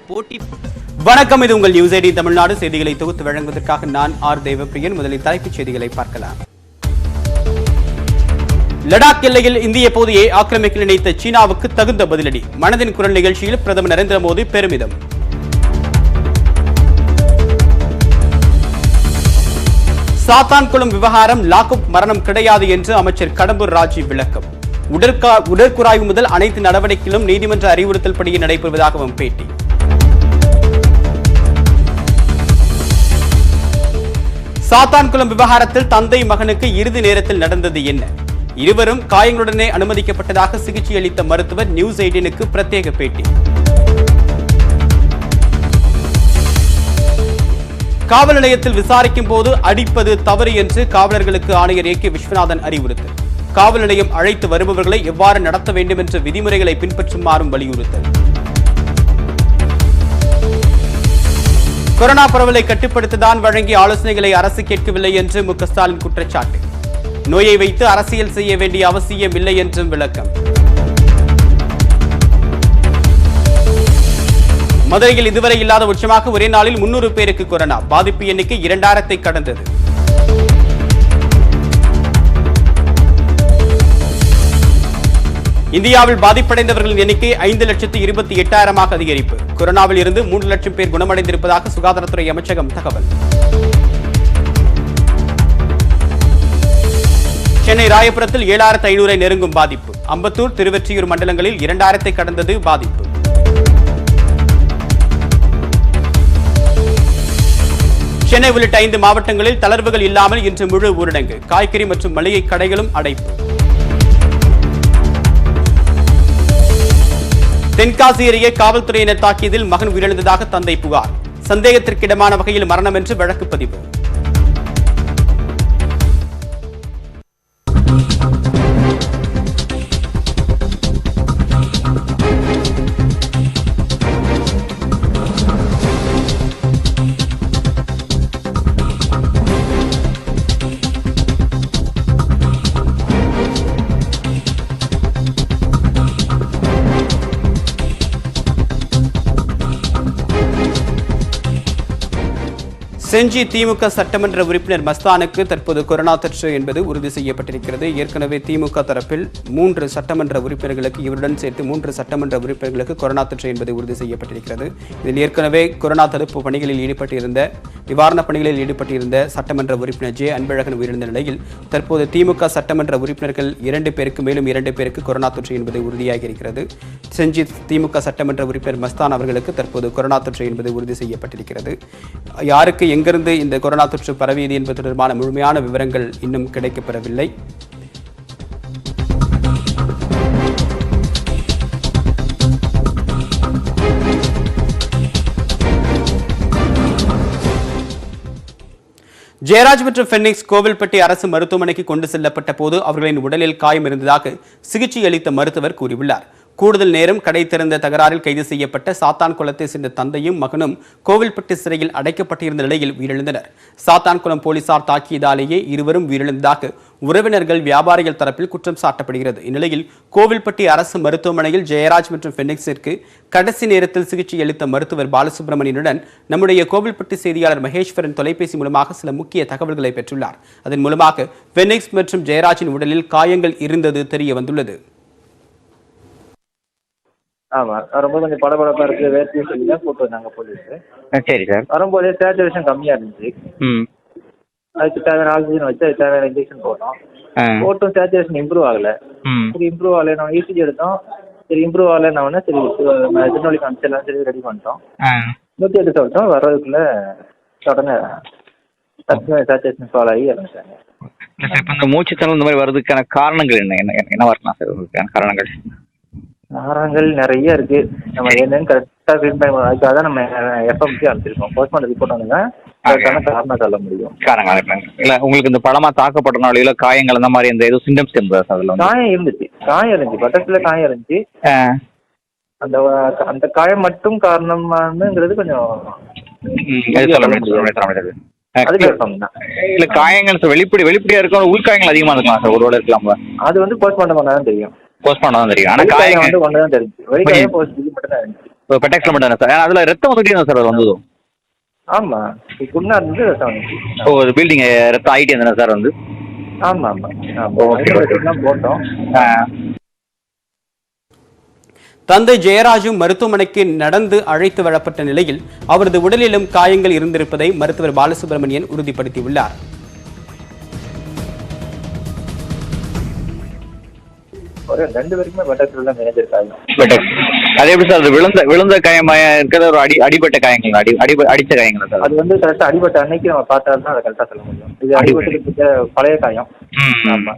போட்டி. வணக்கம், இது உங்கள் நியூஸ் 18 தமிழ்நாடு செய்திகளை தொகுத்து வழங்குவதற்காக நான் ஆர் தேவப்பிரியன். முதலில் தலைப்புச் செய்திகளை பார்க்கலாம். லடாக் எல்லையில் இந்திய பகுதியை ஆக்கிரமிக்க நினைத்த சீனாவுக்கு தகுந்த பதிலடி. மனதின் குரல் நிகழ்ச்சியில் பிரதமர் நரேந்திர மோடி பெருமிதம். சாத்தான்குளம் விவகாரம் லாக்அப் மரணம் கிடையாது என்று அமைச்சர் கடம்பூர் ராஜு விளக்கம். உடற்குறாய்வு முதல் அனைத்து நடவடிக்கைகளும் நீதிமன்ற அறிவுறுத்தல் படியே நடைபெறுவதாகவும் பேட்டி. சாத்தான்குளம் விவகாரத்தில் தந்தை மகனுக்கு இறுதி நேரத்தில் நடந்தது என்ன? இருவரும் காயங்களுடனே அனுமதிக்கப்பட்டதாக சிகிச்சை அளித்த மருத்துவர் நியூஸ் 18க்கு பிரத்யேக பேட்டி. காவல் நிலையத்தில் விசாரிக்கும் போது அடிப்பது தவறு என்று காவலர்களுக்கு ஆணையர் ஏ.கே. விஸ்வநாதன் அறிவுறுத்தல். காவல் நிலையம் அழைத்து வருபவர்களை எவ்வாறு நடத்த வேண்டும் என்ற விதிமுறைகளை பின்பற்றுமாறும் வலியுறுத்தல். கொரோனா பரவலை கட்டுப்படுத்ததான் வழங்கிய ஆலோசனைகளை அரசு கேட்கவில்லை என்று மு.க. ஸ்டாலின் குற்றச்சாட்டு. நோயை வைத்து அரசியல் செய்ய வேண்டிய அவசியம் இல்லை என்றும் விளக்கம். மதுரையில் இதுவரை இல்லாத உச்சமாக ஒரே நாளில் 300 பேருக்கு கொரோனா. பாதிப்பு எண்ணிக்கை 2000 கடந்தது. இந்தியாவில் பாதிப்படைந்தவர்களின் எண்ணிக்கை 5,28,000 அதிகரிப்பு. கொரோனாவில் இருந்து 3 லட்சம் பேர் குணமடைந்திருப்பதாக சுகாதாரத்துறை அமைச்சகம் தகவல். சென்னை ராயபுரத்தில் 7,500 நெருங்கும் பாதிப்பு. அம்பத்தூர், திருவெற்றியூர் மண்டலங்களில் 2000 கடந்தது பாதிப்பு. சென்னை உள்ளிட்ட 5 மாவட்டங்களில் தளர்வுகள் இல்லாமல் இன்று முழு ஊரடங்கு. காய்கறி மற்றும் மளிகை கடைகளும் அடைப்பு. தென்காசி அருகே காவல்துறையினர் தாக்கியதில் மகன் உயிரிழந்ததாக தந்தை புகார். சந்தேகத்திற்கிடமான வகையில் மரணம் என்று வழக்கு பதிவு. செஞ்சி திமுக சட்டமன்ற உறுப்பினர் மஸ்தானுக்கு தற்போது கொரோனா தொற்று என்பது உறுதி செய்யப்பட்டிருக்கிறது. ஏற்கனவே திமுக தரப்பில் 3 சட்டமன்ற உறுப்பினர்களுக்கு, இவருடன் சேர்த்து 3 சட்டமன்ற உறுப்பினர்களுக்கு கொரோனா தொற்று என்பது உறுதி செய்யப்பட்டிருக்கிறது. இதில் ஏற்கனவே கொரோனா தடுப்பு பணிகளில் ஈடுபட்டிருந்த, நிவாரணப் பணிகளில் ஈடுபட்டிருந்த சட்டமன்ற உறுப்பினர் ஜே அன்பழகன் உயிரிழந்த நிலையில் தற்போது திமுக சட்டமன்ற உறுப்பினர்கள் 2 பேருக்கு, மேலும் 2 பேருக்கு கொரோனா தொற்று என்பது உறுதியாகி இருக்கிறது. செஞ்சி திமுக சட்டமன்ற உறுப்பினர் மஸ்தான் அவர்களுக்கு தற்போது கொரோனா தொற்று என்பது உறுதி செய்யப்பட்டிருக்கிறது. யாருக்கு எங்கிருந்து இந்த கொரோனா தொற்று பரவியது என்பது தொடர்பான முழுமையான விவரங்கள் இன்னும் கிடைக்கப்பெறவில்லை. ஜெயராஜ் மற்றும் பென்னிக்ஸ் கோவில்பட்டி அரசு மருத்துவமனைக்கு கொண்டு செல்லப்பட்ட போது அவர்களின் உடலில் காயம் இருந்ததாக சிகிச்சை அளித்த மருத்துவர் கூறியுள்ளார். கூடுதல் நேரம் கடை திறந்த தகராறில் கைது செய்யப்பட்ட சாத்தான்குளத்தை சேர்ந்த தந்தையும் மகனும் கோவில்பட்டி சிறையில் அடைக்கப்பட்டிருந்த நிலையில் உயிரிழந்தனர். சாத்தான்குளம் போலீசார் தாக்கியதாலேயே இருவரும் உயிரிழந்ததாக உறவினர்கள், வியாபாரிகள் தரப்பில் குற்றம் சாட்டப்படுகிறது. இந்நிலையில் கோவில்பட்டி அரசு மருத்துவமனையில் ஜெயராஜ் மற்றும் பென்னிக்ஸிற்கு கடைசி நேரத்தில் சிகிச்சை அளித்த மருத்துவர் பாலசுப்ரமணியனுடன் நம்முடைய கோவில்பட்டி செய்தியாளர் மகேஸ்வரன் தொலைபேசி மூலமாக சில முக்கிய தகவல்களை பெற்றுள்ளார். அதன் மூலமாக பென்னிக்ஸ் மற்றும் ஜெயராஜின் உடலில் காயங்கள் இருந்தது தெரிய வந்துள்ளது. ஆமா, வரும்போது கொஞ்சம் படபடப்பா இருக்கு, வேர்த்தி சொல்லி தான் கூட்டு வந்தாங்க போலீஸ். சரி சார். வரும்போதே சேச்சுரேஷன் கம்மியா இருந்துச்சு. அதுக்கு தேவையான ஆக்சிஜன் வச்சு அதுக்கு தேவையான இன்ஜெக்ஷன் போட்டும் சேச்சுரேஷன் இம்ப்ரூவ் ஆகல. சரி, இம்ப்ரூவ் ஆகல, நம்ம இசிஜி எடுத்தோம். சரி, இம்ப்ரூவ் ஆகலன்னா சரி திருநெல்வேலி காமிச்செல்லாம் சரி ரெடி பண்ணிட்டோம். 108 சொல்லிட்டோம். வர்றதுக்குள்ள உடனே சேச்சுரேஷன் ஃபால் ஆகி இறந்துட்டாங்க. இப்போ இந்த மூச்சு திணறல் இந்த மாதிரி வர்றதுக்கான காரணங்கள் என்ன வரலாம் சார்? காரணங்கள் நிறைய இருக்கு. நம்ம என்னன்னு கரெக்டா ஃபீல் பண்ணி அதுக்காக தான் நம்ம எஃப்எம்சி அனுப்பிச்சிருக்கோம். போஸ்ட்மார்ட்டம் ரிப்போர்ட் வந்து அதுக்கான காரணம் சொல்ல முடியும். இல்ல, உங்களுக்கு இந்த பழமா தாக்கப்பட்டனால காயங்கள் அந்த மாதிரி எந்த எதுவும் சிம்டம்ஸ் இருந்ததா? அதுல காயம் இருந்துச்சு, பட்டத்துல காயம் இருந்துச்சு. அந்த காயம் மட்டும் காரணமானங்கிறது கொஞ்சம் இல்ல, காயங்கள் வெளிப்படையா இருக்கும், உள்காயங்கள் அதிகமா இருக்கலாம் சார். ஒருவேளை இருக்கலாம். அது வந்து போஸ்ட்மார்ட்டம் பண்ணாதான் தெரியும். போஸ்ட்மார்ட்டம் தான் தெரியும். ஆனா காயம் வந்து ஒண்ணுதான் தெரிஞ்சு, வெளிக்காயம் போஸ்ட் மட்டும் தான் இருந்துச்சு. பெட்டாக்ஸ்ல மட்டும் தானே சார்? அதுல ரத்தம் வந்துட்டே தான் சார் அது வந்ததும்? ஆமா, புண்ணா இருந்து ரத்தம் வந்துச்சு. ஓ, பில்டிங் ரத்தம் ஆகிட்டே இருந்தா சார் வந்து? ஆமா ஆமா ஆமா, போட்டோம். தந்தை ஜெயராஜும் மருத்துவமனைக்கு நடந்து அழைத்து வரப்பட்ட நிலையில் அவரது உடலிலும் காயங்கள் இருந்திருப்பதை மருத்துவர் பாலசுப்ரமணியன் உறுதிப்படுத்தியுள்ளார். ஒரு 2 பேருக்குமே பெட்டாக்ஸ்ல தான் மேஜர் காயம். அதே எப்படி சார் விழுந்த காயமா இருக்கிற ஒரு அடிபட்ட காயங்கள், அடிச்ச காயங்களா சார்? அது வந்து கரெக்டா அடிபட்ட அன்னைக்கு நம்ம பார்த்தா தான் அதை கரெக்டா சொல்ல முடியும். இது அடிபட்டு பழைய காயம். ஆமா,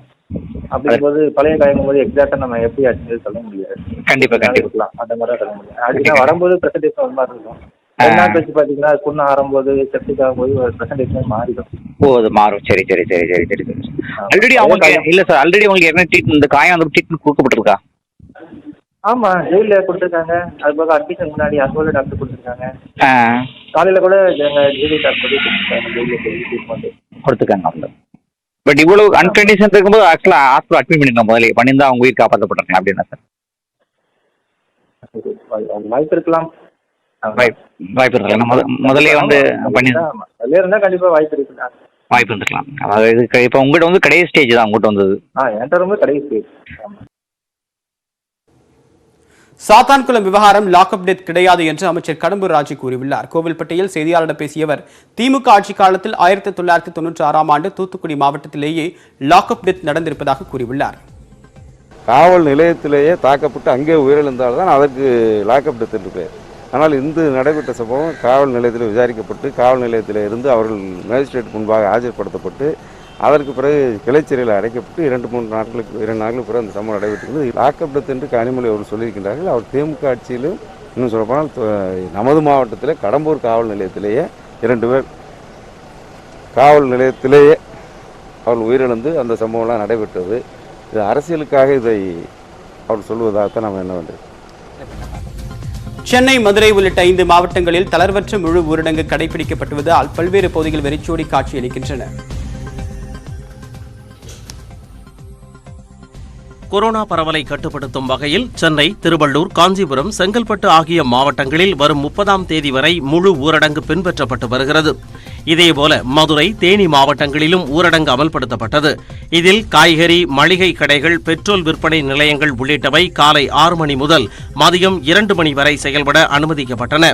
அப்படிங்கும்போது பழைய காயங்கும் போது எக்ஸாக்டா நம்ம எப்படி ஆச்சுன்னு சொல்ல முடியாது. கண்டிப்பா கண்டிப்பா அந்த மாதிரி தான் சொல்ல முடியும். அதுனா வரும்போது பிரசன்டேஷன் ஒரு மாதிரி இருக்கும். 2 நாள் கழிச்சு பாத்தீங்கன்னா புண்ணு ஆறும்போது செப்டிக் ஆகும்போது ஒரு பிரசன்டேஷன் மாறிடும். ஓ, அது மாறும். சரி சரி சரி சரி சரி சரி. ஆல்ரெடி அவங்களுக்கு இல்ல சார், ஆல்ரெடி உங்களுக்கு என்ன ட்ரீட்மெண்ட், இந்த காயம் வந்து ட்ரீட்மெண்ட் கொடுக்கப்பட்டிருக்கா? ஆமா, ஜெயில கொடுத்துருக்காங்க. அது போக அட்மிஷன் முன்னாடி அசோல டாக்டர் கொடுத்துருக்காங்க. காலையில கூட எங்க ஜெயிலி டாக்டர் கொடுத்துருக்காங்க. பட் இவ்வளவு அன்கண்டிஷன் இருக்கும்போது ஆக்சுவலா ஹாஸ்பிட்டல் அட்மிட் பண்ணிருக்கோம். முதல்ல பண்ணியிருந்தா அவங்க உயிர் காப்பாற்றப்பட்டிருக்கலாம் அப்படின்னா சார்? வாய்ப்பு இருக்கலாம். வாய்ப்பு இருக்கலாம். முதல்ல வந்து பண்ணி இருந்தா கண்டிப்பா வாய்ப்பு இருக்கலாம். வாய்ப்பு இருந்துக்கலாம். அதாவது இப்போ உங்கள்கிட்ட வந்து கடைசி ஸ்டேஜ் தான் உங்கள்கிட்ட வந்தது? என்கிட்ட ரொம்ப கடைசி ஸ்டேஜ். சாத்தான்குளம் விவகாரம் லாக்அப் டெத் கிடையாது என்று அமைச்சர் கடம்பூர் ராஜு கூறியுள்ளார். கோவில்பட்டியில் செய்தியாளர்களிடம் பேசிய அவர், திமுக ஆட்சி காலத்தில் 1996ஆம் ஆண்டு தூத்துக்குடி மாவட்டத்திலேயே லாக்அப் டெத் நடந்திருப்பதாக கூறியுள்ளார். காவல் நிலையத்திலேயே தாக்கப்பட்டு அங்கே உயிரிழந்தால் தான் அதற்கு லாக்அப் டெத் என்று பெயர். ஆனால் இந்த நடைபெற்ற சம்பவம் காவல் நிலையத்தில் விசாரிக்கப்பட்டு காவல் நிலையத்தில் இருந்து அவர்கள் மேஜிஸ்ட்ரேட் முன்பாக ஆஜர்படுத்தப்பட்டு அதற்கு பிறகு கிளைச்சிறையில் அடைக்கப்பட்டு 2 நாட்களுக்கு பிறகு அந்த சம்பவம் நடைபெற்றது. லாக்அப் டெத் என்று கனிமொழி அவர்கள் சொல்லியிருக்கின்றார்கள். அவர் திமுக ஆட்சியிலும் இன்னும் சொல்லப்போனால் நமது மாவட்டத்தில் கடம்பூர் காவல் நிலையத்திலேயே 2 பேர் காவல் நிலையத்திலேயே அவர்கள் உயிரிழந்து அந்த சம்பவம்லாம் நடைபெற்றது. இது அரசியலுக்காக இதை அவர் சொல்வதாகத்தான் நம்ம என்ன பண்ணுறது. சென்னை, மதுரை உள்ளிட்ட 5 மாவட்டங்களில் தளர்வற்ற முழு ஊரடங்கு கடைபிடிக்கப்பட்டுவதால் பல்வேறு பகுதிகள் வெறிச்சோடி காட்சியளிக்கின்றன. கொரோனா பரவலை கட்டுப்படுத்தும் வகையில் சென்னை, திருவள்ளூர், காஞ்சிபுரம், செங்கல்பட்டு ஆகிய மாவட்டங்களில் வரும் 30ஆம் தேதி வரை முழு ஊரடங்கு பின்பற்றப்பட்டு வருகிறது. இதேபோல மதுரை, தேனி மாவட்டங்களிலும் ஊரடங்கு அமல்படுத்தப்பட்டது. இதில் காய்கறி, மளிகை கடைகள், பெட்ரோல் விற்பனை நிலையங்கள் உள்ளிட்டவை காலை 6 மணி முதல் மதியம் 2 மணி வரை செயல்பட அனுமதிக்கப்பட்டன.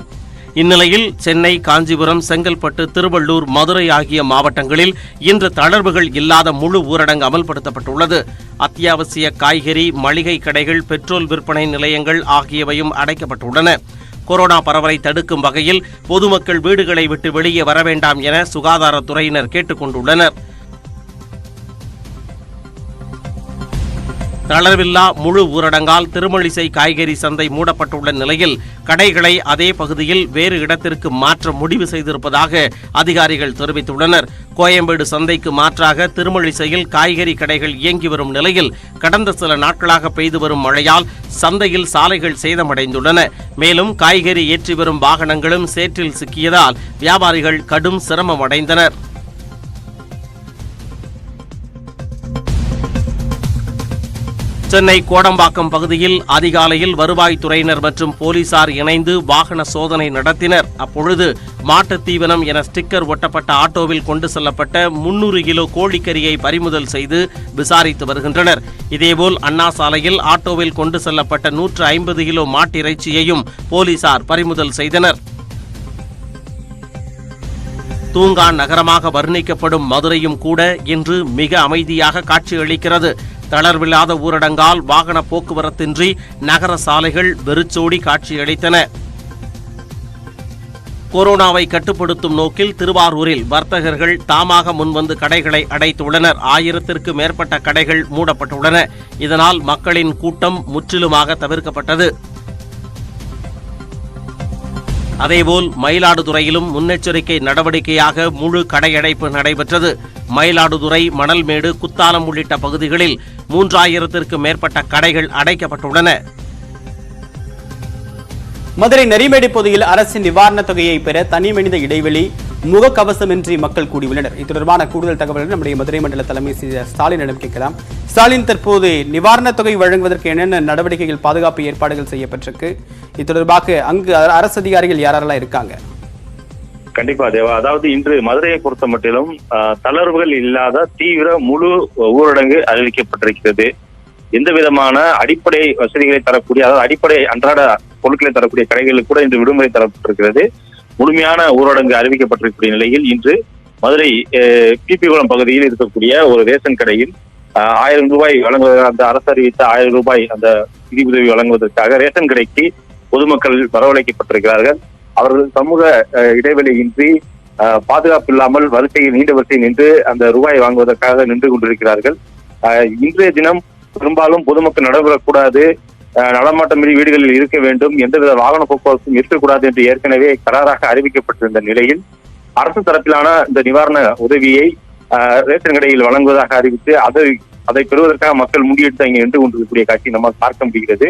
இந்நிலையில் சென்னை, காஞ்சிபுரம், செங்கல்பட்டு, திருவள்ளூர், மதுரை ஆகிய மாவட்டங்களில் இன்று தளர்வுகள் இல்லாத முழு ஊரடங்கு அமல்படுத்தப்பட்டுள்ளது. அத்தியாவசிய காய்கறி, மளிகை கடைகள், பெட்ரோல் விற்பனை நிலையங்கள் ஆகியவையும் அடைக்கப்பட்டுள்ளன. கொரோனா பரவலை தடுக்கும் வகையில் பொதுமக்கள் வீடுகளை விட்டு வெளியே வர வேண்டாம் என சுகாதாரத்துறையினர் கேட்டுக் கொண்டுள்ளனர். தளர்வில்லா முழு ஊரடங்கால் திருமழிசை காய்கறி சந்தை மூடப்பட்டுள்ள நிலையில் கடைகளை அதே பகுதியில் வேறு இடத்திற்கு மாற்ற முடிவு செய்திருப்பதாக அதிகாரிகள் தெரிவித்துள்ளனர். கோயம்பேடு சந்தைக்கு மாற்றாக திருமழிசையில் காய்கறி கடைகள் இயங்கி வரும் நிலையில் கடந்த சில நாட்களாக பெய்து வரும் மழையால் சந்தையில் சாலைகள் சேதமடைந்துள்ளன. மேலும் காய்கறி ஏற்றி வரும் வாகனங்களும் சேற்றில் சிக்கியதால் வியாபாரிகள் கடும் சிரமம் அடைந்தனர். சென்னை கோடம்பாக்கம் பகுதியில் அதிகாலையில் வருவாய்த்துறையினர் மற்றும் போலீசார் இணைந்து வாகன சோதனை நடத்தினர். அப்பொழுது மாட்டுத் தீவனம் என ஸ்டிக்கர் ஒட்டப்பட்ட ஆட்டோவில் கொண்டு செல்லப்பட்ட 300 கிலோ கோழிக்கறியை பறிமுதல் செய்து விசாரித்து வருகின்றனர். இதேபோல் அண்ணா சாலையில் ஆட்டோவில் கொண்டு செல்லப்பட்ட 150 கிலோ மாட்டிறைச்சியையும் போலீசார் பறிமுதல் செய்தனர். தூங்கான் நகரமாக வர்ணிக்கப்படும் மதுரையும் கூட இன்று மிக அமைதியாக காட்சியளிக்கிறது. தளர்வில்லாத ஊரடங்கால் வாகன போக்குவரத்தின்றி நகர சாலைகள் வெறிச்சோடி காட்சியளித்தன. கொரோனாவை கட்டுப்படுத்தும் நோக்கில் திருவாரூரில் வர்த்தகர்கள் தாமாக முன்வந்து கடைகளை அடைத்துள்ளனர். 1000ற்கு மேற்பட்ட கடைகள் மூடப்பட்டுள்ளன. இதனால் மக்களின் கூட்டம் முற்றிலுமாக தவிர்க்கப்பட்டது. அதேபோல் மயிலாடுதுறையிலும் முன்னெச்சரிக்கை நடவடிக்கையாக முழு கடையடைப்பு நடைபெற்றது. மயிலாடுதுறை, மணல்மேடு, குத்தாலம் உள்ளிட்ட பகுதிகளில் 3000ற்கு மேற்பட்ட கடைகள் அடைக்கப்பட்டுள்ளன. மதுரை நரிமேடு பகுதியில் அரசின் நிவாரணத் தொகையை பெற தனிமனித இடைவெளி முகக்கவசமின்றி மக்கள் கூடியுள்ளனர். இது தொடர்பான கூடுதல் தகவல்கள் நம்முடைய மதுரை மண்டல தலைமை செயலர் ஸ்டாலினிடம் கேட்கலாம். ஸ்டாலின், தற்போது நிவாரணத் தொகை வழங்குவதற்கு என்னென்ன நடவடிக்கைகள், பாதுகாப்பு ஏற்பாடுகள் செய்யப்பட்டிருக்கு? இது தொடர்பாக அங்கு அரசு அதிகாரிகள் யாரெல்லாம் இருக்காங்க? கண்டிப்பா தேவா, அதாவது இன்று மதுரையை பொறுத்த மட்டிலும் தளர்வுகள் இல்லாத தீவிர முழு ஊரடங்கு அறிவிக்கப்பட்டிருக்கிறது. எந்த விதமான அடிப்படை வசதிகளை தரக்கூடிய, அதாவது அடிப்படை அன்றாட பொருட்களை தரக்கூடிய கடைகளுக்கு கூட இன்று விடுமுறை தரப்பட்டிருக்கிறது. முழுமையான ஊரடங்கு அறிவிக்கப்பட்டிருக்கக்கூடிய நிலையில் இன்று மதுரை பிபிகுளம் பகுதியில் இருக்கக்கூடிய ஒரு ரேஷன் கடையில் 1000 ரூபாய் வழங்குவதற்கு, அந்த அரசு அறிவித்த 1000 ரூபாய் அந்த நிதியுதவி வழங்குவதற்காக ரேஷன் கடைக்கு பொதுமக்கள் வரவழைக்கப்பட்டிருக்கிறார்கள். அவர்கள் சமூக இடைவெளியின்றி பாதுகாப்பு இல்லாமல் நீண்ட வரிசையில் நின்று அந்த ரூபாய் வாங்குவதற்காக நின்று கொண்டிருக்கிறார்கள். இன்றைய தினம் பெரும்பாலும் பொதுமக்கள் நடைபெறக்கூடாது, நடமாட்டமின்றி வீடுகளில் இருக்க வேண்டும், எந்தவித வாகன போக்குவரத்தும் இருக்கக்கூடாது என்று ஏற்கனவே கராராக அறிவிக்கப்பட்டிருந்த நிலையில் அரசு தரப்பிலான இந்த நிவாரண உதவியை ரேஷன் கடையில் வழங்குவதாக அறிவித்து அதை பெறுவதற்காக மக்கள் முண்டியெடுத்து அங்கே நின்று கொண்டிருக்கக்கூடிய காட்சி நம்மால் பார்க்க முடிகிறது.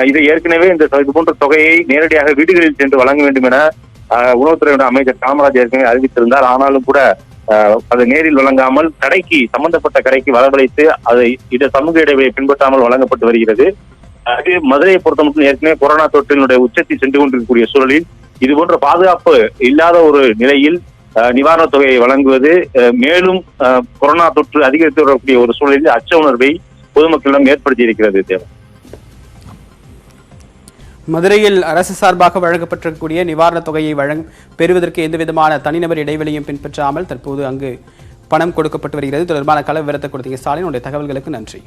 இதை ஏற்கனவே இது போன்ற தொகையை நேரடியாக வீடுகளில் சென்று வழங்க வேண்டும் என உணவுத்துறையுடைய அமைச்சர் காமராஜ் ஏற்கனவே அறிவித்திருந்தார். ஆனாலும் கூட அதை நேரில் வழங்காமல் சம்பந்தப்பட்ட கடைக்கு வரவழைத்து அதை சமூக இடைவெளியை பின்பற்றாமல் வழங்கப்பட்டு வருகிறது. மதுரையை பொறுத்த மட்டும் ஏற்கனவே கொரோனா தொற்றினுடைய உச்சத்தை சென்று கொண்டிருக்கக்கூடிய சூழலில் இதுபோன்ற பாதுகாப்பு இல்லாத ஒரு நிலையில் நிவாரணத் தொகையை வழங்குவது மேலும் கொரோனா தொற்று அதிகரித்து வரக்கூடிய ஒரு சூழலில் அச்ச உணர்வை பொதுமக்களிடம் ஏற்படுத்தி இருக்கிறது. தேவை மதுரையில் அரசு சார்பாக வழங்கப்பட்டிருக்கக்கூடிய நிவாரணத் தொகையை பெறுவதற்கு எந்த விதமான தனிநபர் இடைவெளியும் பின்பற்றாமல் தற்போது அங்கு பணம் கொடுக்கப்பட்டு வருகிறது. தொடர்பான கள விவரத்தை கொடுத்த ஸ்டாலின், உடைய தகவல்களுக்கு நன்றி.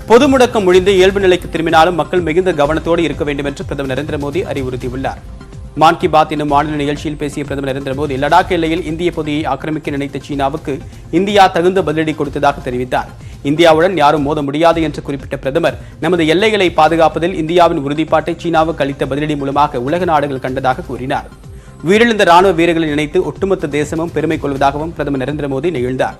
பொது முடக்கம் முடிந்து இயல்பு நிலைக்கு திரும்பினாலும் மக்கள் மிகுந்த கவனத்தோடு இருக்க வேண்டும் என்று பிரதமர் நரேந்திர மோடி அறிவுறுத்தியுள்ளார். மான் கி பாத் என்னும் மாநில நிகழ்ச்சியில் பேசிய பிரதமர் நரேந்திர மோடி லடாக் எல்லையில் இந்திய பகுதியை ஆக்கிரமிக்க நினைத்த சீனாவுக்கு இந்தியா தகுந்த பதிலடி கொடுத்ததாக தெரிவித்தார். இந்தியாவுடன் யாரும் மோத முடியாது என்று குறிப்பிட்ட பிரதமர், நமது எல்லைகளை பாதுகாப்பதில் இந்தியாவின் உறுதிப்பாட்டை சீனாவுக்கு அளித்த பதிலடி மூலமாக உலக நாடுகள் கண்டதாக கூறினார். உயிரிழந்த ராணுவ வீரர்களை நினைத்து ஒட்டுமொத்த தேசமும் பெருமை கொள்வதாகவும் பிரதமர் நரேந்திர மோடி நெகிழ்ந்தார்.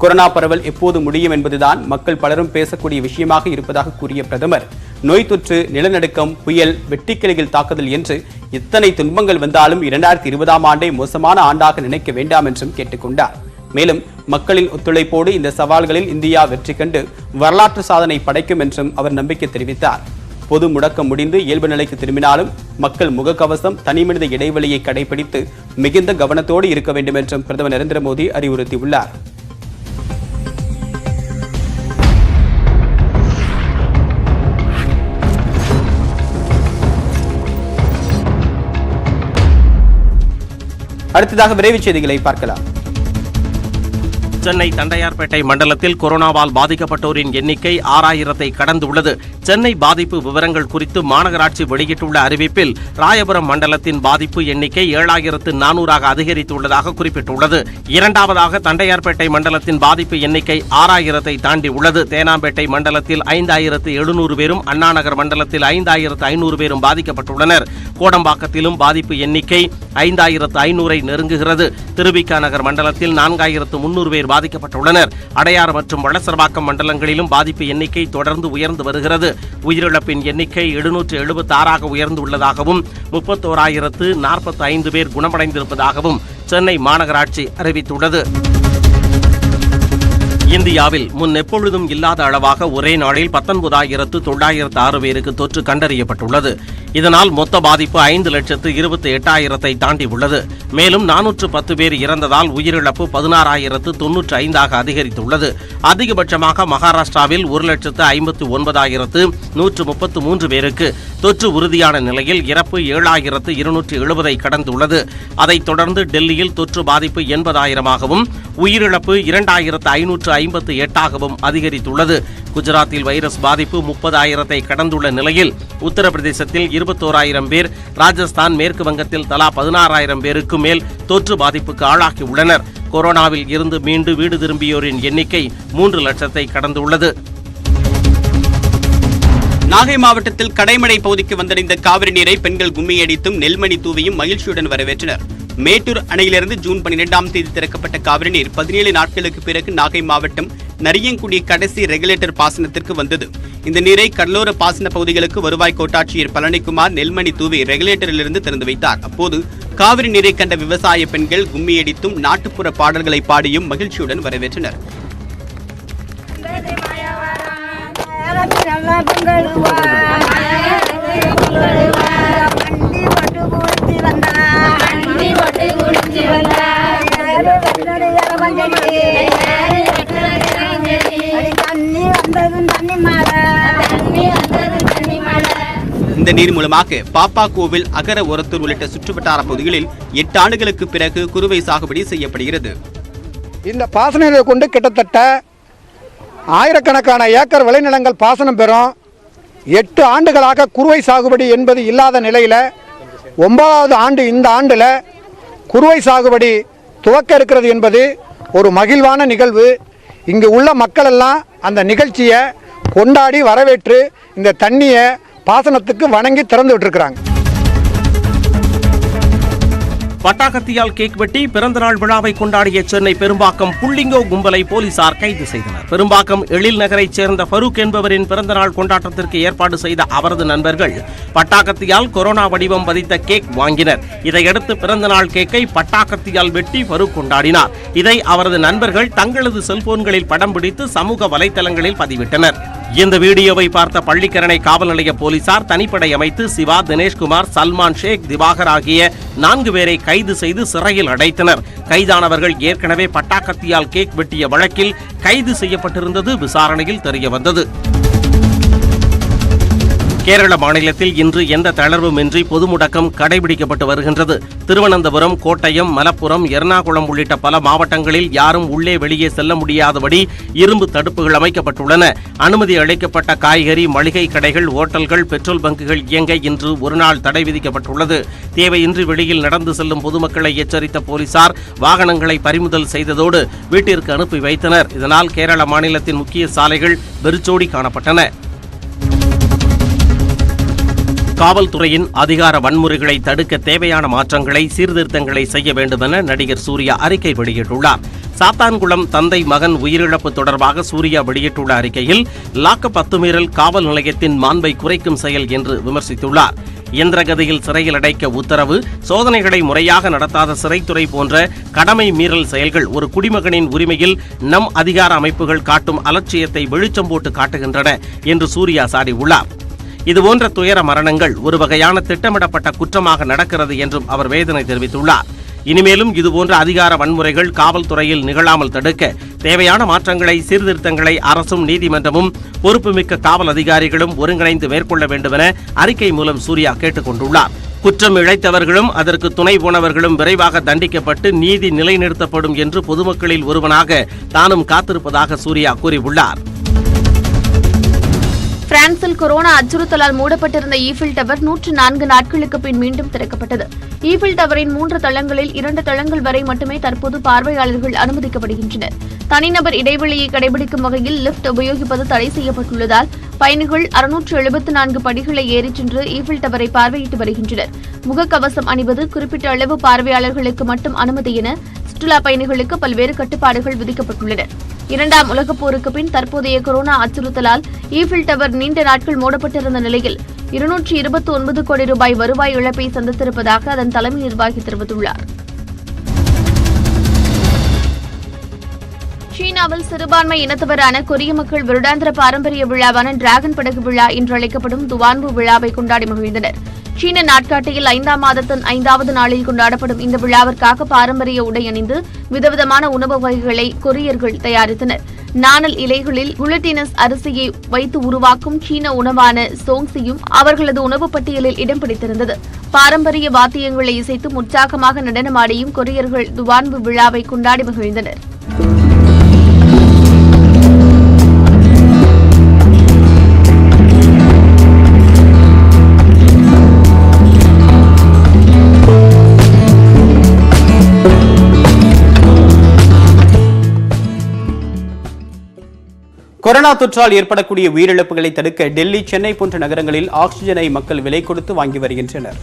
கொரோனா பரவல் எப்போது முடியும் என்பதுதான் மக்கள் பலரும் பேசக்கூடிய விஷயமாக இருப்பதாக கூறிய பிரதமர், நோய் தொற்று, நிலநடுக்கம், புயல், வெட்டுக்கிளிகள் தாக்குதல் என்று இத்தனை துன்பங்கள் வந்தாலும் 2020ஆம் ஆண்டை மோசமான ஆண்டாக நினைக்க வேண்டாம் என்றும் கேட்டுக்கொண்டார். மேலும் மக்களின் ஒத்துழைப்போடு இந்த சவால்களில் இந்தியா வெற்றி கண்டு வரலாற்று சாதனை படைக்கும் என்றும் அவர் நம்பிக்கை தெரிவித்தார். பொது முடக்கம் முடிந்து இயல்பு நிலைக்கு திரும்பினாலும் மக்கள் முகக்கவசம், தனிமனித இடைவெளியை கடைபிடித்து மிகுந்த கவனத்தோடு இருக்க வேண்டும் என்றும் பிரதமர் நரேந்திர மோடி அறிவுறுத்தியுள்ளார். அடுத்ததாக விரைவுச் செய்திகளை பார்க்கலாம். சென்னை தண்டையார்பேட்டை மண்டலத்தில் கொரோனாவால் பாதிக்கப்பட்டோரின் எண்ணிக்கை 6000-ஐ கடந்துள்ளது. சென்னை பாதிப்பு விவரங்கள் குறித்து மாநகராட்சி வெளியிட்டுள்ள அறிவிப்பில் ராயபுரம் மண்டலத்தின் பாதிப்பு எண்ணிக்கை 7400-ஆக அதிகரித்துள்ளதாக குறிப்பிட்டுள்ளது. இரண்டாவதாக தண்டையார்பேட்டை மண்டலத்தின் பாதிப்பு எண்ணிக்கை 6000-ஐ தாண்டி உள்ளது. தேனாம்பேட்டை மண்டலத்தில் 5700 பேரும், அண்ணாநகர் மண்டலத்தில் 5500 பேரும் பாதிக்கப்பட்டுள்ளனர். கோடம்பாக்கத்திலும் பாதிப்பு எண்ணிக்கை 5500-ஐ நெருங்குகிறது. திருவிக நகர் மண்டலத்தில் 4300 பேர் பாதிக்கப்பட்டுள்ளனர். அடையாறு மற்றும் வளசரவாக்கம் மண்டலங்களிலும் பாதிப்பு எண்ணிக்கை தொடர்ந்து உயர்ந்து வருகிறது. உயிரிழப்பின் எண்ணிக்கை 776-ஆக உயர்ந்துள்ளதாகவும் 31045 பேர் குணமடைந்திருப்பதாகவும் சென்னை மாநகராட்சி அறிவித்துள்ளது. இந்தியாவில் முன் எப்பொழுதும் இல்லாத அளவாக ஒரே நாளில் 19,906 பேருக்கு தொற்று கண்டறியப்பட்டுள்ளது. இதனால் மொத்த பாதிப்பு 5,28,000-ஐ தாண்டி உள்ளது. மேலும் 410 பேர் இறந்ததால் உயிரிழப்பு 16,095-ஆக அதிகரித்துள்ளது. அதிகபட்சமாக மகாராஷ்டிராவில் 1,59,133 பேருக்கு தொற்று உறுதியான நிலையில் இறப்பு 7,270-ஐ கடந்துள்ளது. அதைத் தொடர்ந்து டெல்லியில் தொற்று பாதிப்பு 80,000-ஆகவும் உயிரிழப்பு 2,558-ஆகவும் அதிகரித்துள்ளது. குஜராத்தில் வைரஸ் பாதிப்பு 30,000-ஐ கடந்துள்ள நிலையில் உத்தரப்பிரதேசத்தில் 21,000 பேர், ராஜஸ்தான், மேற்கு வங்கத்தில் தலா 16,000 பேருக்கு மேல் தொற்று பாதிப்புக்கு ஆளாகியுள்ளனர். கொரோனாவில் இருந்து மீண்டு வீடு திரும்பியோரின் எண்ணிக்கை 3 லட்சத்தை கடந்துள்ளது. நாகை மாவட்டத்தில் கடைமடை பகுதிக்கு வந்தடைந்த காவிரி நீரை பெண்கள் கும்மியடித்தும் நெல்மணி தூவியும் மகிழ்ச்சியுடன் வரவேற்றனர். மேட்டூர் அணையிலிருந்து ஜூன் 12ஆம் தேதி திறக்கப்பட்ட காவிரி நீர் 17 நாட்களுக்கு பிறகு நாகை மாவட்டம் நரியங்குடி கடைசி ரெகுலேட்டர் பாசனத்திற்கு வந்தது. இந்த நீரை கடலோர பாசன பகுதிகளுக்கு வருவாய் கோட்டாட்சியர் பழனிக்குமார் நெல்மணி தூவி ரெகுலேட்டரிலிருந்து திறந்து வைத்தார். அப்போது காவிரி நீரை கண்ட விவசாய பெண்கள் கும்மியடித்தும் நாட்டுப்புற பாடல்களை பாடியும் மகிழ்ச்சியுடன் வரவேற்றனர். இந்த நீர் மூலமாக பாப்பா கோவில், அகர ஒரத்தூர் உள்ளிட்ட சுற்றுவட்டார பகுதிகளில் 8 ஆண்டுகளுக்கு பிறகு குறுவை சாகுபடி செய்யப்படுகிறது. இந்த பாசன நீரை கொண்டு கிட்டத்தட்ட ஆயிரக்கணக்கான ஏக்கர் விளைநிலங்கள் பாசனம் பெறும். 8 ஆண்டுகளாக குறுவை சாகுபடி என்பது இல்லாத நிலையில் 9வது ஆண்டு இந்த ஆண்டில் குறுவை சாகுபடி துவக்க இருக்கிறது என்பது ஒரு மகிழ்வான நிகழ்வு. இங்கு உள்ள மக்கள் எல்லாம் அந்த நிகழ்ச்சியை கொண்டாடி வரவேற்று இந்த தண்ணியை பாசனத்துக்கு வணங்கி திறந்து விட்டுருக்கிறாங்க. பட்டாக்கத்தியால் கேக் வெட்டி பிறந்தநாள் விழாவை கொண்டாடிய சென்னை பெரும்பாக்கம் புள்ளிங்கோ கும்பலை போலீசார் கைது செய்தனர். பெரும்பாக்கம் எழில் நகரைச் சேர்ந்த ஃபரூக் என்பவரின் பிறந்தநாள் கொண்டாட்டத்திற்கு ஏற்பாடு செய்த அவரது நண்பர்கள் பட்டாக்கத்தியால் கொரோனா வடிவம் பதித்த கேக் வாங்கினர். இதையடுத்து பிறந்தநாள் கேக்கை பட்டாக்கத்தியால் வெட்டி ஃபரூக் கொண்டாடினார். இதை அவரது நண்பர்கள் தங்களது செல்போன்களில் படம் பிடித்து சமூக வலைதளங்களில் பதிவிட்டனர். இந்த வீடியோவை பார்த்த பள்ளிக்கரணை காவல் நிலைய போலீசார் தனிப்படை அமைத்து சிவா, தினேஷ்குமார், சல்மான் ஷேக், திவாகர் ஆகிய 4 பேரை கைது செய்து சிறையில் அடைத்தனர். கைதானவர்கள் ஏற்கனவே பட்டாக்கத்தியால் கேக் வெட்டிய வழக்கில் கைது செய்யப்பட்டிருந்தது விசாரணையில் தெரியவந்தது. கேரள மாநிலத்தில் இன்று எந்த தளர்வுமின்றி பொது முடக்கம் கடைபிடிக்கப்பட்டு வருகின்றது. திருவனந்தபுரம், கோட்டயம், மலப்புரம், எர்ணாகுளம் உள்ளிட்ட பல மாவட்டங்களில் யாரும் உள்ளே வெளியே செல்ல முடியாதபடி இரும்பு தடுப்புகள் அமைக்கப்பட்டுள்ளன. அனுமதி அளிக்கப்பட்ட காய்கறி, மளிகை கடைகள், ஓட்டல்கள், பெட்ரோல் பங்குகள் இயங்க இன்று ஒருநாள் தடை விதிக்கப்பட்டுள்ளது. தேவையின்றி வெளியில் நடந்து செல்லும் பொதுமக்களை எச்சரித்த போலீசார் வாகனங்களை பறிமுதல் செய்ததோடு வீட்டிற்கு அனுப்பி வைத்தனர். இதனால் கேரள மாநிலத்தின் முக்கிய சாலைகள் வெறிச்சோடி காணப்பட்டன. காவல்துறையின் அதிகார வன்முறைகளை தடுக்க தேவையான மாற்றங்களை, சீர்திருத்தங்களை செய்ய வேண்டுமென நடிகர் சூர்யா அறிக்கை வெளியிட்டுள்ளார். சாத்தான்குளம் தந்தை மகன் உயிரிழப்பு தொடர்பாக சூர்யா வெளியிட்டுள்ள அறிக்கையில் லாக்கப் அத்துமீறல் காவல் நிலையத்தின் மாண்பை குறைக்கும் செயல் என்று விமர்சித்துள்ளார். இயந்திரகதியில் சிறையில் அடைக்க உத்தரவு, சோதனைகளை முறையாக நடத்தாத சிறைத்துறை போன்ற கடமை மீறல் செயல்கள் ஒரு குடிமகனின் உரிமையில் நம் அதிகார அமைப்புகள் காட்டும் அலட்சியத்தை வெளிச்சம் போட்டு காட்டுகின்றன என்று சூர்யா சாடியுள்ளார். இதுபோன்ற துயர மரணங்கள் ஒரு வகையான திட்டமிடப்பட்ட குற்றமாக நடக்கிறது என்றும் அவர் வேதனை தெரிவித்துள்ளார். இனிமேலும் இதுபோன்ற அதிகார வன்முறைகள் காவல்துறையில் நிகழாமல் தடுக்க தேவையான மாற்றங்களை, சீர்திருத்தங்களை அரசும் நீதிமன்றமும் பொறுப்புமிக்க காவல் அதிகாரிகளும் ஒருங்கிணைந்து மேற்கொள்ள வேண்டுமென அறிக்கை மூலம் சூர்யா கேட்டுக் கொண்டுள்ளார். குற்றம் இழைத்தவர்களும் அதற்கு துணை போனவர்களும் விரைவாக தண்டிக்கப்பட்டு நீதி நிலைநிறுத்தப்படும் என்று பொதுமக்களில் ஒருவனாக தானும் காத்திருப்பதாக சூர்யா கூறியுள்ளார். பிரான்சில் கொரோனா அச்சுறுத்தலால் மூடப்பட்டிருந்த ஈஃபில் டவர் 104 நாட்களுக்கு பின் மீண்டும் திறக்கப்பட்டது. ஈஃபில் டவரின் 3 தளங்களில் 2 தளங்கள் வரை மட்டுமே தற்போது பார்வையாளர்கள் அனுமதிக்கப்படுகின்றனர். தனிநபர் இடைவெளியை கடைபிடிக்கும் வகையில் லிப்ட் உபயோகிப்பது தடை செய்யப்பட்டுள்ளதால் பயணிகள் 674 படிகளை ஏறிச் சென்று ஈஃபில் டவரை பார்வையிட்டு வருகின்றனர். முகக்கவசம் அணிவது, குறிப்பிட்ட அளவு பார்வையாளர்களுக்கு மட்டும் அனுமதி என சுற்றுலா பயணிகளுக்கு பல்வேறு கட்டுப்பாடுகள் விதிக்கப்பட்டுள்ளன. 2ஆம் உலகப் போருக்கு பின் தற்போதைய கொரோனா அச்சுறுத்தலால் ஈஃபில் டவர் நீண்ட நாட்கள் மூடப்பட்டிருந்த நிலையில் 229 கோடி ரூபாய் வருவாய் இழப்பை சந்தித்திருப்பதாக அதன் தலைமை நிர்வாகி தெரிவித்துள்ளார். சீனாவில் சிறுபான்மை இனத்தவரான கொரிய மக்கள் வருடாந்திர பாரம்பரிய விழாவான டிராகன் படகு விழா என்று அழைக்கப்படும் துவான்பு விழாவை கொண்டாடி மகிழ்ந்தனர். சீன நாட்காட்டியில் 5ஆம் மாதத்தின் 5வது நாளில் கொண்டாடப்படும் இந்த விழாவிற்காக பாரம்பரிய உடை அணிந்து விதவிதமான உணவு வகைகளை கொரியர்கள் தயாரித்தனர். நாணல் இலைகளில் குளுட்டினஸ் அரிசியை வைத்து உருவாக்கும் சீன உணவான சோங்சியும் அவர்களது உணவு பட்டியலில் இடம் பிடித்திருந்தது. பாரம்பரிய வாத்தியங்களை இசைத்து உற்சாகமாக நடனமாடியும் கொரியர்கள் துவான்பு விழாவை கொண்டாடி மகிழ்ந்தனர். கொரோனா தொற்றால் ஏற்படக்கூடிய உயிரிழப்புகளை தடுக்க டெல்லி, சென்னை போன்ற நகரங்களில் ஆக்சிஜனை மக்கள் விலை கொடுத்து வாங்கி வருகின்றனர்.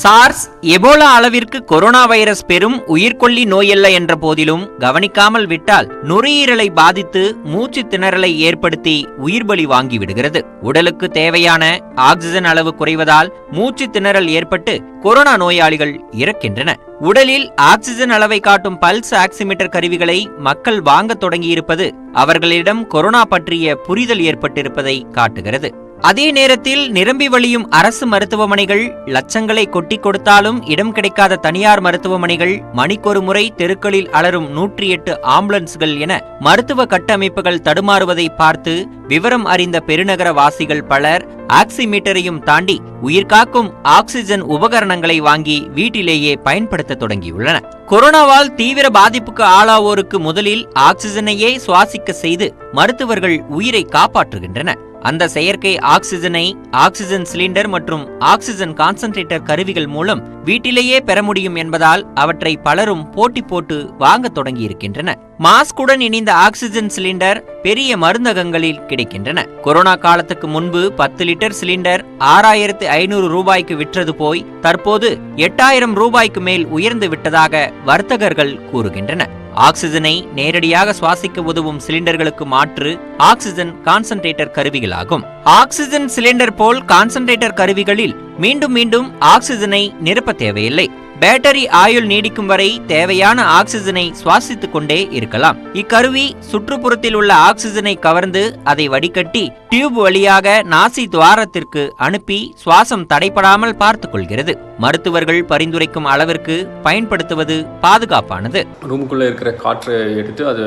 சார்ஸ், எபோலா அளவிற்கு கொரோனா வைரஸ் பெரும் உயிர்கொல்லி நோயல்ல என்ற போதிலும் கவனிக்காமல் விட்டால் நுரையீரலை பாதித்து மூச்சு திணறலை ஏற்படுத்தி உயிர்பலி வாங்கிவிடுகிறது. உடலுக்கு தேவையான ஆக்சிஜன் அளவு குறைவதால் மூச்சு திணறல் ஏற்பட்டு கொரோனா நோயாளிகள் இறக்கின்றன. உடலில் ஆக்சிஜன் அளவை காட்டும் பல்ஸ் ஆக்சிமீட்டர் கருவிகளை மக்கள் வாங்க தொடங்கியிருப்பது அவர்களிடம் கொரோனா பற்றிய புரிதல் ஏற்பட்டிருப்பதை காட்டுகிறது. அதே நேரத்தில் நிரம்பி வழியும் அரசு மருத்துவமனைகள், லட்சங்களை கொட்டி கொடுத்தாலும் இடம் கிடைக்காத தனியார் மருத்துவமனைகள், மணிக்கொரு முறை தெருக்களில் அலரும் 108 ஆம்புலன்ஸ்கள் என மருத்துவ கட்டமைப்புகள் தடுமாறுவதை பார்த்து விவரம் அறிந்த பெருநகர வாசிகள் பலர் ஆக்சிமீட்டரையும் தாண்டி உயிர்காக்கும் ஆக்சிஜன் உபகரணங்களை வாங்கி வீட்டிலேயே பயன்படுத்த தொடங்கியுள்ளனர். கொரோனாவால் தீவிர பாதிப்புக்கு ஆளாவோருக்கு முதலில் ஆக்சிஜனையே சுவாசிக்க செய்து மருத்துவர்கள் உயிரை காப்பாற்றுகின்றனர். அந்த செயற்கை ஆக்சிஜனை ஆக்சிஜன் சிலிண்டர் மற்றும் ஆக்சிஜன் கான்சன்ட்ரேட்டர் கருவிகள் மூலம் வீட்டிலேயே பெற முடியும் என்பதால் அவற்றை பலரும் போட்டி போட்டு வாங்க தொடங்கியிருக்கின்றன. மாஸ்குடன் இணைந்த ஆக்சிஜன் சிலிண்டர் பெரிய மருந்தகங்களில் கிடைக்கின்றன. கொரோனா காலத்துக்கு முன்பு 10 லிட்டர் சிலிண்டர் 6500 ரூபாய்க்கு விற்றது போய் தற்போது 8000 ரூபாய்க்கு மேல் உயர்ந்து விட்டதாக வர்த்தகர்கள் கூறுகின்றனர். ஆக்சிஜனை நேரடியாக சுவாசிக்க உதவும் சிலிண்டர்களுக்கு மாற்று ஆக்சிஜன் கான்சன்ட்ரேட்டர் கருவிகளாகும். ஆக்சிஜன் சிலிண்டர் போல் கான்சன்ட்ரேட்டர் கருவிகளில் மீண்டும் மீண்டும் ஆக்சிஜனை நிரப்ப தேவையில்லை. பேட்டரி ஆயுள் நீடிக்கும் வரை தேவையான ஆக்சிஜனை சுவாசித்துக் கொண்டே இருக்கலாம். இக்கருவி சுற்றுப்புறத்தில் உள்ள ஆக்சிஜனை கவர்ந்து அதை வடிகட்டி டியூப் வழியாக நாசி துவாரத்திற்கு அனுப்பி சுவாசம் தடைபடாமல் பார்த்துக் கொள்கிறது. மருத்துவர்கள் பரிந்துரைக்கும் அளவிற்கு பயன்படுத்துவது பாதுகாப்பானது. ரூமுக்குள்ளே இருக்கிற காற்றை எடுத்து அது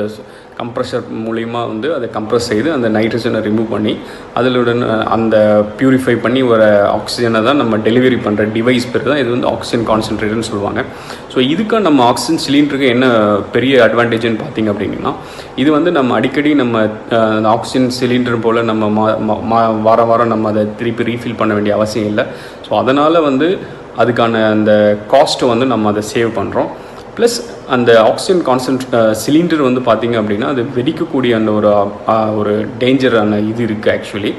கம்ப்ரெஷர் மூலிமா அதை கம்ப்ரெஸ் செய்து அந்த நைட்ரஜனை ரிமூவ் பண்ணி அதிலுடன் அந்த பியூரிஃபை பண்ணி ஒரு ஆக்சிஜனை தான் நம்ம டெலிவரி பண்ணுற டிவைஸ் பேர் தான் இது ஆக்சிஜன் கான்சன்ட்ரேட்டர்னு சொல்லுவாங்க. ஸோ இதுக்கு நம்ம ஆக்சிஜன் சிலிண்டருக்கு என்ன பெரிய அட்வான்டேஜ்னு பார்த்திங்க அப்படின்னா இது நம்ம அடிக்கடி நம்ம ஆக்சிஜன் சிலிண்டர் போல் நம்ம வாரம் நம்ம அதை திருப்பி ரீஃபில் பண்ண வேண்டிய அவசியம் இல்லை. ஸோ அதனால் அதுக்கான அந்த காஸ்ட்டை நம்ம அதை சேவ் பண்ணுறோம். ப்ளஸ் அந்த ஆக்சிஜன் சிலிண்டர் பார்த்திங்க அப்படின்னா அது வெடிக்கக்கூடிய அந்த ஒரு டேஞ்சரான இது இருக்குது ஆக்சுவலி.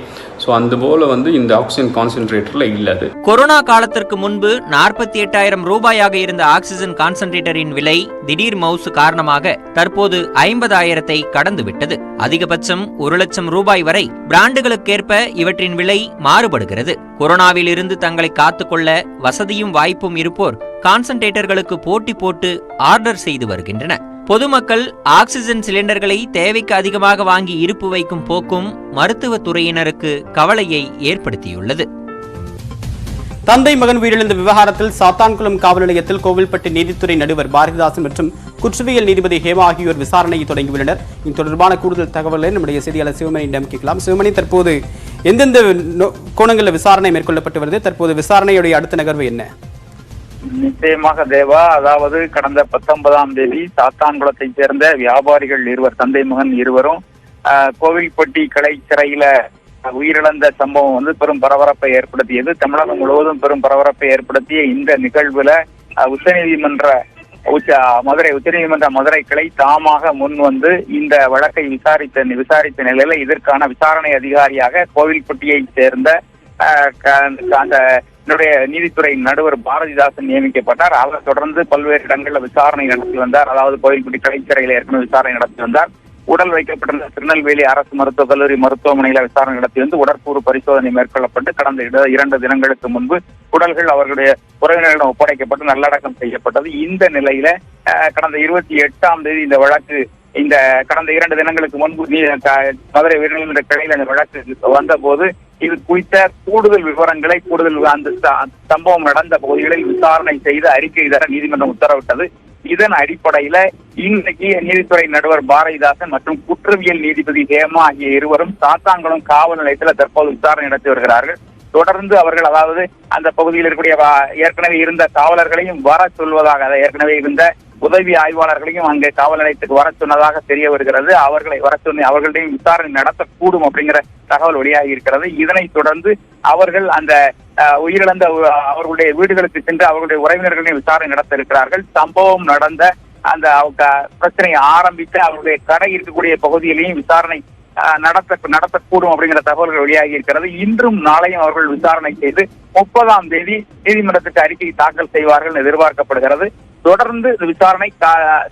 ஸோ அந்த போல் இந்த ஆக்சிஜன் கான்சன்ட்ரேட்டரில் இல்லாது. கொரோனா காலத்திற்கு முன்பு 48,000 ரூபாயாக இருந்த ஆக்சிஜன் கான்சன்ட்ரேட்டரின் விலை திடீர் மவுசு காரணமாக தற்போது 50,000 கடந்து விட்டது. அதிகபட்சம் 1,00,000 ரூபாய் வரை பிராண்டுகளுக்கேற்ப இவற்றின் விலை மாறுபடுகிறது. கொரோனாவில் இருந்து தங்களை காத்துக்கொள்ள வசதியும் வாய்ப்பும் இருப்போர் கான்சன்ட்ரேட்டர்களுக்கு போட்டி போட்டு ஆர்டர் செய்து வருகின்றனர். பொதுமக்கள் ஆக்சிஜன் சிலிண்டர்களை தேவைக்கு அதிகமாக வாங்கி இருப்பு வைக்கும் போக்கும் மருத்துவத்துறையினருக்கு கவலையை ஏற்படுத்தியுள்ளது. தந்தை மகன் உயிரிழந்த விவகாரத்தில் சாத்தான்குளம் காவல் நிலையத்தில் கோவில்பட்டி நீதித்துறை நடுவர் பாரதிதாசன் மற்றும் குற்றவியல் நீதிபதி ஹேமா ஆகியோர் விசாரணையை தொடங்கியுள்ளனர். இது தொடர்பான கூடுதல் தகவல்களை நம்முடைய செய்தியாளர் சிவமணியிடம் கேட்கலாம். சிவமணி, தற்போது எந்தெந்த கோணங்களில் விசாரணை மேற்கொள்ளப்பட்டு வருது? தற்போது விசாரணையுடைய அடுத்த நகர்வு என்ன? நிச்சயமாக தேவா, அதாவது கடந்த 19ஆம் தேதி சாத்தான்குளத்தை சேர்ந்த வியாபாரிகள் இருவர், தந்தை மகன் இருவரும் கோவில்பட்டி கிளை சிறையில உயிரிழந்த சம்பவம் பெரும் பரபரப்பை ஏற்படுத்தியது. தமிழகம் முழுவதும் பெரும் பரபரப்பை ஏற்படுத்திய இந்த நிகழ்வுல மதுரை உச்சநீதிமன்ற மதுரை கிளை தாமாக முன் இந்த வழக்கை விசாரித்த நிலையில இதற்கான விசாரணை அதிகாரியாக கோவில்பட்டியை சேர்ந்த அந்த நீதித்துறை நடுவர் பாரதிதாசன் நியமிக்கப்பட்டார். அவர் தொடர்ந்து பல்வேறு இடங்களில் விசாரணை நடத்தி வந்தார். அதாவது கோவில்பட்டி கிளை சிறையில் ஏற்கனவே விசாரணை நடத்தி வந்தார். உடல் வைக்கப்பட்டிருந்த திருநெல்வேலி அரசு மருத்துவக் கல்லூரி மருத்துவமனையில விசாரணை நடத்தி உடற்கூறு பரிசோதனை மேற்கொள்ளப்பட்டு கடந்த 2 தினங்களுக்கு முன்பு உடல்கள் அவர்களுடைய உறவினர்களிடம் ஒப்படைக்கப்பட்டு நல்லடக்கம் செய்யப்பட்டது. இந்த நிலையில கடந்த 28ஆம் தேதி இந்த வழக்கு கடந்த 2 தினங்களுக்கு முன்பு மதுரை உயர்நீதிமன்ற கிளையில் அந்த வழக்கு வந்த போது இது குறித்த கூடுதல் விவரங்களை அந்த சம்பவம் நடந்த பகுதிகளில் விசாரணை செய்து அறிக்கை தர நீதிமன்றம் உத்தரவிட்டது. இதன் அடிப்படையில இன்றைக்கு நீதித்துறை நடுவர் பாரதிதாசன் மற்றும் குற்றவியல் நீதிபதி ஹேமா ஆகிய இருவரும் சாத்தான்குளம் காவல் நிலையத்தில் தற்போது விசாரணை நடத்தி வருகிறார்கள். தொடர்ந்து அவர்கள் அதாவது அந்த பகுதியில் இருக்கக்கூடிய ஏற்கனவே இருந்த காவலர்களையும் வர சொல்வதாக, ஏற்கனவே இருந்த உதவி ஆய்வாளர்களையும் அங்கே காவல் நிலையத்துக்கு வர சொன்னதாக தெரிய வருகிறது. அவர்களை வர சொன்ன அவர்களையும் விசாரணை நடத்தக்கூடும் அப்படிங்கிற தகவல் வெளியாகி இருக்கிறது. இதனைத் தொடர்ந்து அவர்கள் அந்த உயிரிழந்த அவர்களுடைய வீடுகளுக்கு சென்று அவர்களுடைய உறவினர்களையும் விசாரணை நடத்த இருக்கிறார்கள். சம்பவம் நடந்த அந்த பிரச்சனையை ஆரம்பித்து அவருடைய கடை இருக்கக்கூடிய பகுதியிலையும் விசாரணை நடத்தக்கூடும் அப்படிங்கிற தகவல்கள் வெளியாகி இருக்கிறது. இன்றும் நாளையும் அவர்கள் விசாரணை செய்து 30ஆம் தேதி நீதிமன்றத்துக்கு அறிக்கை தாக்கல் செய்வார்கள் எதிர்பார்க்கப்படுகிறது. தொடர்ந்து விசாரணை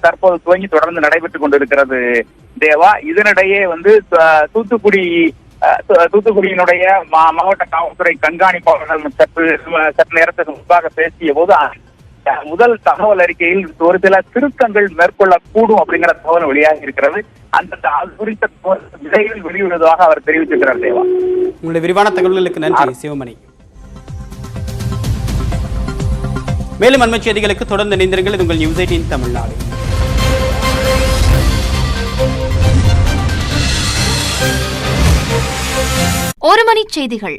தற்போது துவங்கி தொடர்ந்து நடைபெற்றுக் கொண்டிருக்கிறது தேவா. இதனிடையே தூத்துக்குடியினுடைய மாவட்ட காவல்துறை கண்காணிப்பாளர்கள் சற்று நேரத்துக்கு முன்பாக பேசிய போது முதல் தகவல் அறிக்கையில் ஒரு சில திருத்தங்கள் மேற்கொள்ளக்கூடும் அப்படிங்கிற தகவல் வெளியாக இருக்கிறது. அந்த குறித்த விரைவில் வெளியிடுவதாக அவர் தெரிவித்திருக்கிறார் தேவா. உங்களுடைய விரிவான தகவல்களுக்கு நன்றி சிவமணி. மேலும் அண்மைச் செய்திகளுக்கு தொடர்ந்து இணைந்திருங்கள். இது உங்கள் நியூஸ் 18 தமிழ்நாடு. ஒரு மணி செய்திகள்